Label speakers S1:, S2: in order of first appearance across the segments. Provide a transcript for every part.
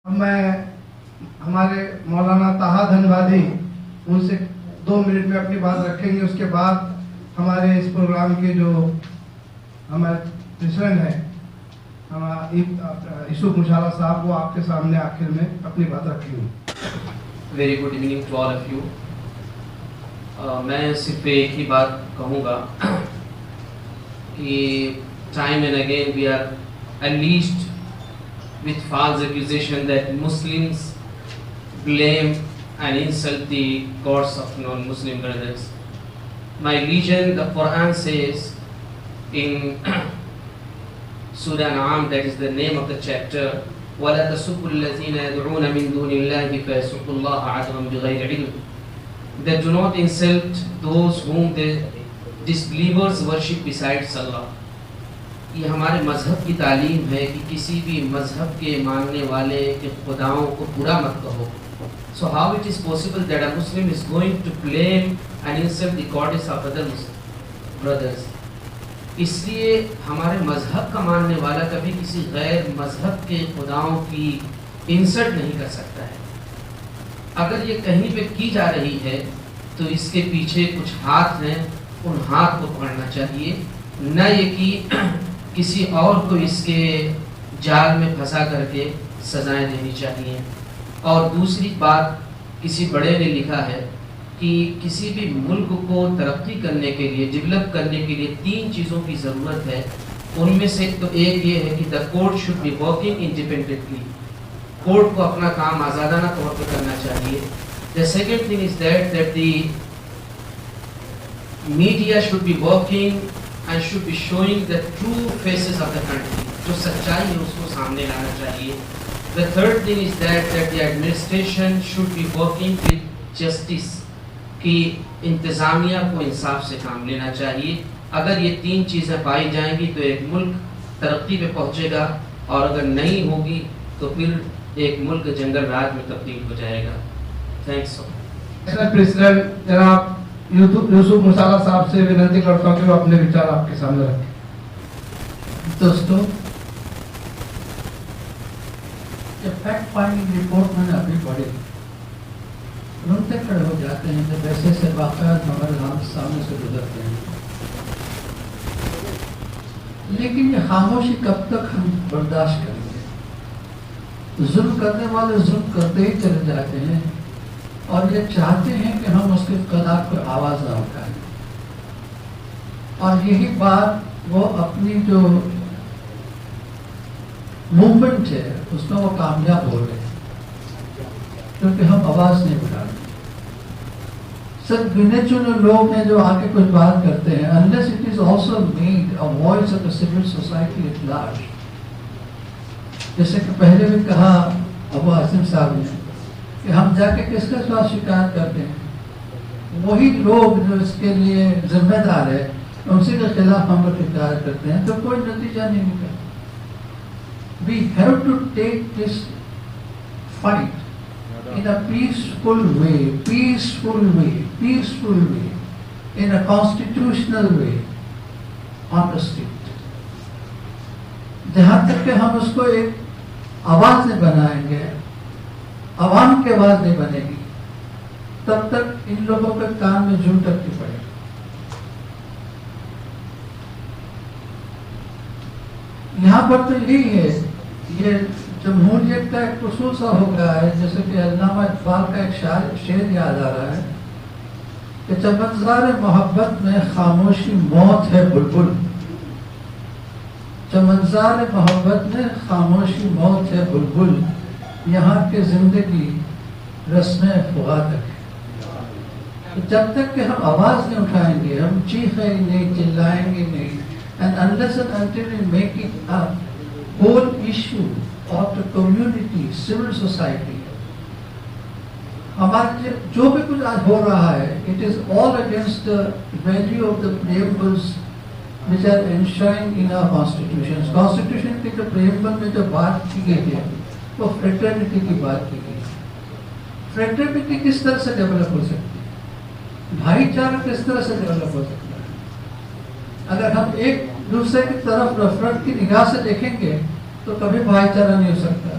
S1: میں ہمارے مولانا طہا دھنوادی ان سے 2 منٹ میں اپنی بات رکھیں گے. اس کے بعد ہمارے اس پروگرام کے جو ہمارے پریزیڈنٹ ہیں یوسف مشالہ صاحب، وہ آپ کے سامنے آخر میں اپنی بات رکھیں گے.
S2: Very good evening to all of you. میں صرف ایک ہی بات کہوں گا کہ time and again we are unleashed with false accusation that Muslims blame and insult the gods of non-Muslim brothers. My religion, the Quran says in Surah An'am, that is the name of the chapter, وَلَا تَسُبُّوا الَّذِينَ يَدْعُونَ مِن دُونِ اللَّهِ فَيَسُبُّوا اللَّهَ عَدْوًا بِغَيْرِ عِلْمٍ. That do not insult those whom the disbelievers worship besides Allah. یہ ہمارے مذہب کی تعلیم ہے کہ کسی بھی مذہب کے ماننے والے کے خداؤں کو برا مت کہو. So how it is possible that a Muslim is going to blame and insult the goddess of other brothers? اس لیے ہمارے مذہب کا ماننے والا کبھی کسی غیر مذہب کے خداؤں کی انسلٹ نہیں کر سکتا ہے. اگر یہ کہیں پہ کی جا رہی ہے تو اس کے پیچھے کچھ ہاتھ ہیں، ان ہاتھ کو پکڑنا چاہیے، نہ یہ کہ کسی اور کو اس کے جال میں پھنسا کر کے سزائیں دینی چاہیے. اور دوسری بات، کسی بڑے نے لکھا ہے کہ کسی بھی ملک کو ترقی کرنے کے لیے، ڈیولپ کرنے کے لیے 3 چیزوں کی ضرورت ہے. ان میں سے تو ایک یہ ہے کہ the court should be working independently. Court کو اپنا کام آزادانہ طور پر کرنا چاہیے. The second thing is that the media should be working and should be showing the true faces of the country. جو سچائی ہے اس کو سامنے لانا چاہیے. The third thing is that the administration should be working with justice. کہ انتظامیہ کو انصاف سے کام لینا چاہیے. اگر یہ 3 چیزیں پائی جائیں گی تو ایک ملک ترقی پہ پہنچے گا، اور اگر نہیں ہوگی تو پھر ایک ملک جنگل راج میں تبدیل ہو جائے گا. تھینکس سو مچ.
S1: پریزیڈنٹ جناب یوسف مشالہ صاحب سے ونتی کرتا ہوں کہ وہ اپنے وچار آپ کے سامنے رکھیں.
S3: دوستو، جب فیکٹ فائنڈنگ رپورٹ میں نے ابھی پڑھی، روتے کھڑے ہو جاتے ہیں جب ایسے سے واقعات ہمارے سامنے سے گزرتے ہیں. لیکن یہ خاموشی کب تک ہم برداشت کریں گے؟ ظلم کرنے والے ظلم کرتے ہی چلے جاتے ہیں، اور یہ چاہتے ہیں کہ ہم اس کے خلاف کوئی آواز نہ اٹھائیں. اور یہی بات وہ اپنی جو موومنٹ ہے اس میں وہ کامیاب ہو رہے ہیں، کیونکہ ہم آواز نہیں اٹھا رہے. صرف گنے چنے لوگ ہیں جو آ کے کچھ بات کرتے ہیں. unless it is also made a voice of the civil society at large. جیسے کہ پہلے بھی کہا ابو عاصم صاحب نے کہ ہم جا کے کس کے ساتھ شکایت کرتے ہیں؟ وہی لوگ جو اس کے لیے ذمہ دار ہے ان سے کے خلاف ہم لوگ شکایت کرتے ہیں تو کوئی نتیجہ نہیں نکلتا. We have to take this fight in a peaceful way, in a constitutional way on the street. جہاں تک کہ ہم اس کو ایک آواز نہیں بنائیں گے، عوام کی آواز نہیں بنے گی، تب تک ان لوگوں کے کام میں جھوٹ رکھنی پڑے گی. یہاں پر تو یہی ہے، یہ جمہوریت کا ایک اصول سا ہو گیا ہے، جیسے کہ علامہ اقبال کا ایک شعر یاد آ رہا ہے کہ چمنزار محبت میں خاموشی موت ہے بلبل. چمنزار محبت میں خاموشی موت ہے بلبل، یہاں کی زندگی رسم فغات ہے. جب تک کہ ہم آواز نہیں اٹھائیں گے، ہم چیخیں گے نہیں، چلائیں گے نہیں، and unless and until we make it a whole issue of the community, civil society, ہمارے جو بھی کچھ آج ہو رہا ہے it is all against the value of the preambles which are enshrined in our constitutions. Constitution کے جو preamble میں جو بات کی گئی ہے وہ fraternity کی بات کی گئی. fraternity کس طرح سے ڈیولپ ہو سکتی ہے؟ بھائی چارہ کس طرح سے ڈیولپ ہو سکتا ہے؟ اگر ہم ایک دوسرے کی طرف نفرت کی نگاہ سے دیکھیں گے تو کبھی بھائی چارہ نہیں ہو سکتا.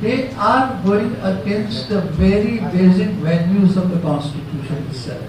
S3: they are going against the very basic values of the Constitution itself.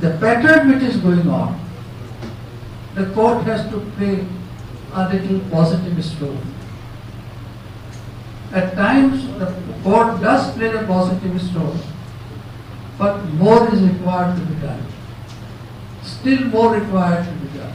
S3: the pattern which is going on, the court has to play a little positivist role. At times the court does play a positivist role, but more is required to be done. Still more required to be done.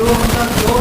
S3: 2002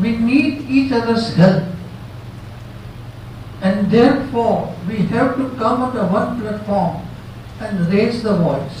S3: We need each other's help. And therefore, we have to come on the one platform and raise the voice.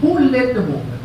S3: who led the movement?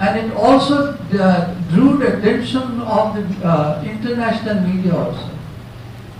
S3: and it also drew the attention of the international media also.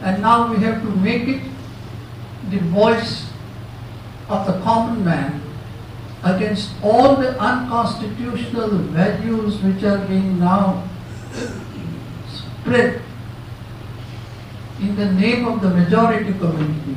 S3: And now we have to make it the voice of the common man against all the unconstitutional values which are being now spread in the name of the majority community.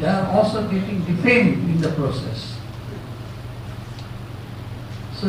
S3: they are also getting defamed in the process. So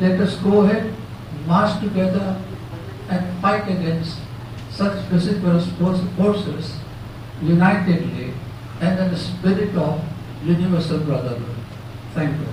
S3: Let us go ahead, march together and fight against such vociferous forces unitedly and in the spirit of universal brotherhood. Thank you.